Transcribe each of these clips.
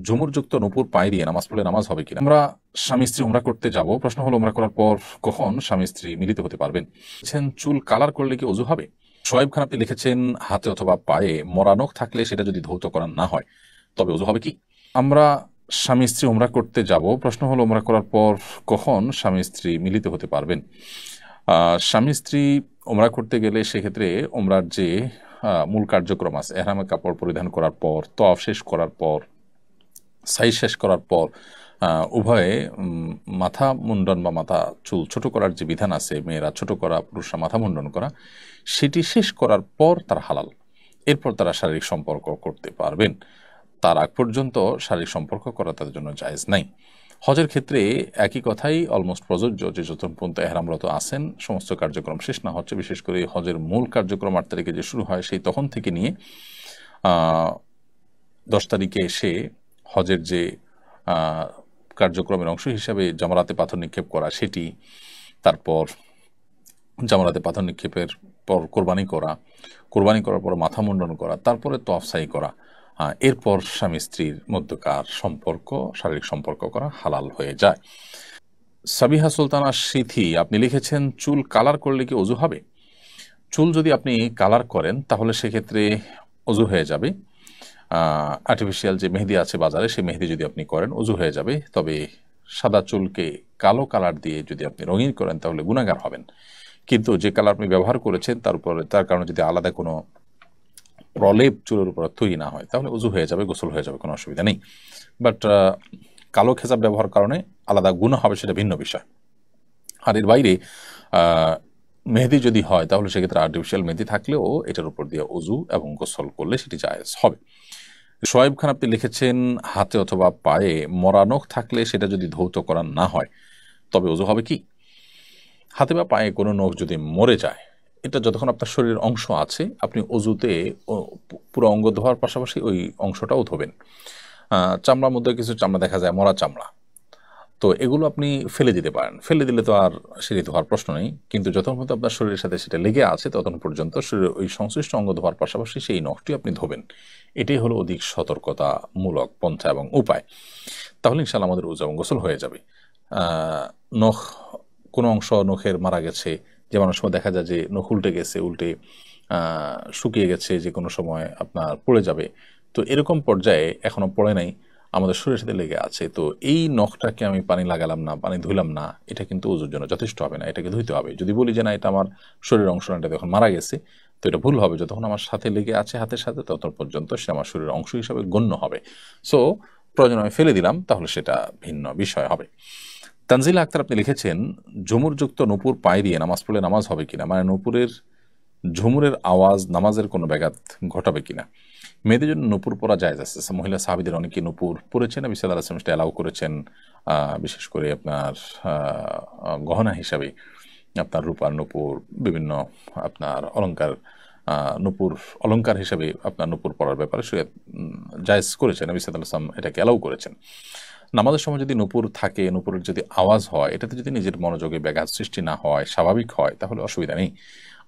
ঝুমুরযুক্ত নূপুর পায়ে দিয়ে নামাজ পড়লে নামাজ হবে কিনা? আমরা স্বামী স্ত্রী উমরা করতে যাব, প্রশ্ন হলো উমরা করার পর কখন স্বামী স্ত্রী মিলিত হতে পারবেন? চুল কালার করলে কি অজু হবে? সোয়েব খান আপনি লিখেছেন হাতে অথবা পায়ে মরা নখ থাকলে সেটা যদি ধৌত করা না হয় তবে অজু হবে কি? আমরা স্বামী স্ত্রী উমরা করতে যাব, প্রশ্ন হলো উমরা করার পর কখন স্বামী স্ত্রী মিলিত হতে পারবেন? স্বামী স্ত্রী উমরা করতে গেলে সেক্ষেত্রে উমরার যে মূল কার্যক্রম আছে, এহরামের কাপড় পরিধান করার পর, তওয়াফ শেষ করার পর, সাই শেষ করার পর উভয়ে মাথা মুন্ডন বা মাথা চুল ছোট করার যে বিধান আছে, মেয়েরা ছোট করা, পুরুষরা মাথা মুন্ডন করা, সেটি শেষ করার পর তারা হালাল। এরপর তারা শারীরিক সম্পর্ক করতে পারবেন। তার আগ পর্যন্ত শারীরিক সম্পর্ক করা তাদের জন্য জায়েজ নাই। হজের ক্ষেত্রে একই কথাই অলমোস্ট প্রযোজ্য, যে যতক্ষণ পর্যন্ত এহরামরত আছেন সমস্ত কার্যক্রম শেষ না হচ্ছে, বিশেষ করে হজের মূল কার্যক্রম 8 তারিখে যে শুরু হয় সেই তখন থেকে নিয়ে 10 তারিখে এসে হজের যে কার্যক্রমের অংশ হিসাবে জামারাতে পাথর নিক্ষেপ করা সেটি, তারপর জামারাতে পাথর নিক্ষেপের পর কোরবানি করার পর মাথা মুন্ডন করা, তারপরে তওয়াফ সাই করা, এরপর স্বামী স্ত্রীর মধ্যকার সম্পর্ক, শারীরিক সম্পর্ক করা হালাল হয়ে যায়। সাবিহা সুলতানা সিথি আপনি লিখেছেন চুল কালার করলে কি অজু হবে? চুল যদি আপনি কালার করেন তাহলে সেক্ষেত্রে অজু হয়ে যাবে। আর্টিফিশিয়াল যে মেহেদি আছে বাজারে, সেই মেহেদি যদি আপনি করেন অজু হয়ে যাবে। তবে সাদা চুলকে কালো কালার দিয়ে যদি আপনি রঙিন করেন তাহলে গুনাহগার হবেন। কিন্তু যে কালার আপনি ব্যবহার করেছেন তার কারণে যদি আলাদা কোনো প্রলেপ চুলের উপর তৈরি না হয় তাহলে উজু হয়ে যাবে, গোসল হয়ে যাবে, কোনো অসুবিধা নেই। বাট কালো খেজাব ব্যবহার কারণে আলাদা গুনাহ হবে, সেটা ভিন্ন বিষয়। আর এর বাইরে মেহেদি যদি হয় তাহলে সেক্ষেত্রে আর্টিফিশিয়াল মেহেদি থাকলেও এটার উপর দিয়ে উজু এবং গোসল করলে সেটি জায়েজ হবে। সোয়েব খান আপনি লিখেছেন হাতে অথবা পায়ে মরা নখ থাকলে সেটা যদি ধৌত করা না হয় তবে উজু হবে কি? হাতে বা পায়ে কোনো নখ যদি মরে যায়, এটা যতক্ষণ আপনার শরীরের অংশ আছে আপনি অজুতে পুরো অঙ্গ ধোয়ার পাশাপাশি ওই অংশটাও ধোবেন। চামড়ার মধ্যে কিছু চামড়া দেখা যায় মরা চামড়া, তো এগুলো আপনি ফেলে দিতে পারেন। ফেলে দিলে তো আর সেটি ধোয়ার প্রশ্ন নেই, কিন্তু যতক্ষণ পর্যন্ত আপনার শরীরের সাথে সেটা লেগে আছে ততক্ষণ পর্যন্ত শরীরের ওই সংশ্লিষ্ট অঙ্গ ধোয়ার পাশাপাশি সেই নখটি আপনি ধোবেন। এটাই হলো অধিক সতর্কতামূলক পন্থা এবং উপায়। তাহলে ইনশাআল্লাহ আমাদের উজু এবং গোসল হয়ে যাবে। নখ, কোনো অংশ নখের মারা গেছে, যেমন অনেক সময় দেখা যায় যে নখ উল্টে গেছে, উল্টে শুকিয়ে গেছে, যে কোনো সময় আপনার পড়ে যাবে, তো এরকম পর্যায়ে এখনো পড়ে নাই, আমাদের শরীরের সাথে লেগে আছে, তো এই নখটাকে আমি পানি লাগালাম না, পানি ধুইলাম না, এটা কিন্তু ওজুর জন্য যথেষ্ট হবে না, এটাকে ধুইতে হবে। যদি বলি যে না এটা আমার শরীরের অংশ না, এটা যখন মারা গেছে, তো এটা ভুল হবে। যতক্ষণ আমার সাথে লেগে আছে হাতের সাথে ততক্ষণ পর্যন্ত সে আমার শরীরের অংশ হিসাবে গণ্য হবে। সো প্রয়োজন আমি ফেলে দিলাম তাহলে সেটা ভিন্ন বিষয় হবে। তানজিলা আক্তার আপনি লিখেছেন ঝুমুরযুক্ত নূপুর পায়ে দিয়ে নামাজ পড়লে নামাজ হবে কিনা, মানে নূপুরের ঝুমুরের আওয়াজ নামাজের কোনো ব্যাঘাত ঘটাবে কিনা? মেয়েদের জন্য নূপুর পরা জায়েজ আছে। মহিলা সাহাবীদের অনেকে নূপুর পরেছেন, নবী সাল্লাল্লাহু আলাইহি ওয়াসাল্লাম সেটা অ্যালাউ করেছেন। বিশেষ করে আপনার গহনা হিসাবে আপনার রূপার নূপুর, বিভিন্ন আপনার অলংকার, নূপুর অলংকার হিসাবে আপনার নূপুর পরার ব্যাপারে শরীয়ত জায়েজ করেছেন, নবী সাল্লাল্লাহু আলাইহি ওয়াসাল্লাম এটাকে অ্যালাউ করেছেন। নামাজের সময় যদি নূপুর থাকে, নূপুরের যদি আওয়াজ হয়, এটাতে যদি নিজের মনোযোগে ব্যাঘাত সৃষ্টি না হয়, স্বাভাবিক হয়, তাহলে অসুবিধা নেই।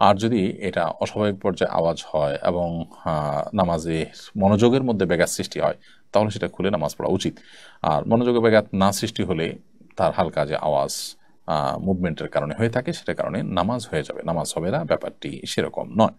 আর যদি এটা অস্বাভাবিক পর্যায়ে আওয়াজ হয় এবং নামাজে মনোযোগের মধ্যে ব্যাঘাত সৃষ্টি হয় তাহলে সেটা খুলে নামাজ পড়া উচিত। আর মনোযোগে ব্যাঘাত না সৃষ্টি হলে তার হালকা যে আওয়াজ মুভমেন্টের কারণে হয়ে থাকে, সেটার কারণে নামাজ হয়ে যাবে, নামাজ হবে না, ব্যাপারটি সেরকম নয়।